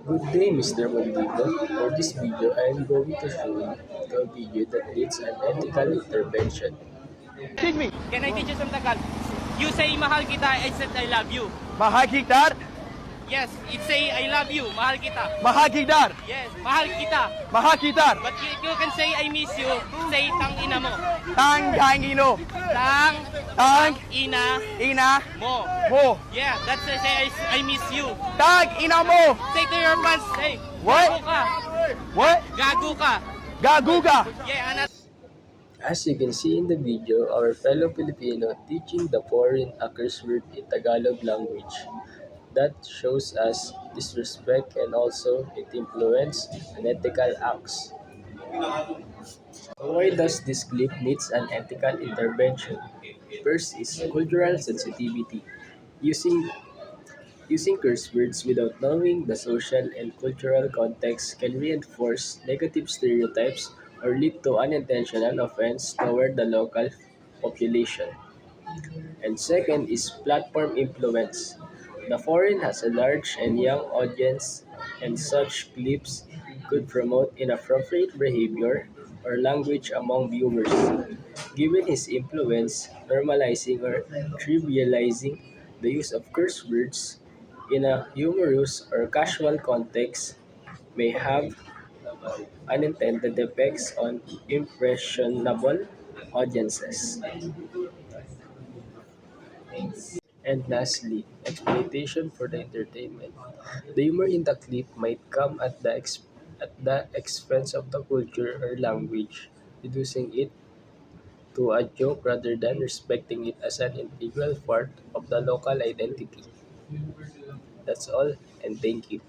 Good day, Mr. Maldito. For this video, I am going to show you a video that needs an ethical intervention. Teach me. Can I teach you some Tagalog? You say mahal kita, I said I love you. Mahal kita. Yes, it say I love you, mahal kita. Mahal kita. Yes, mahal kita. Mahal kita. But you can say I miss you, say tang ina mo. Tang ino. Tang ina Ina mo. mo. Yeah, that's say I miss you. Tang ina mo. Say to your fans, hey, What? gago ka. What? Gago ka. Gaguga. Yeah, and As you can see in the video, our fellow Filipino teaching the foreign a curse word in Tagalog language. That shows us disrespect and also it influence unethical acts. Why does this clip needs an ethical intervention? First is cultural sensitivity. Using curse words without knowing the social and cultural context can reinforce negative stereotypes or lead to unintentional offense toward the local population. And second is platform influence. The foreign has a large and young audience, and such clips could promote inappropriate behavior or language among viewers. Given his influence, normalizing or trivializing the use of curse words in a humorous or casual context may have unintended effects on impressionable audiences. And lastly, exploitation for the entertainment. The humor in the clip might come at the expense of the culture or language, reducing it to a joke rather than respecting it as an integral part of the local identity. That's all, and thank you.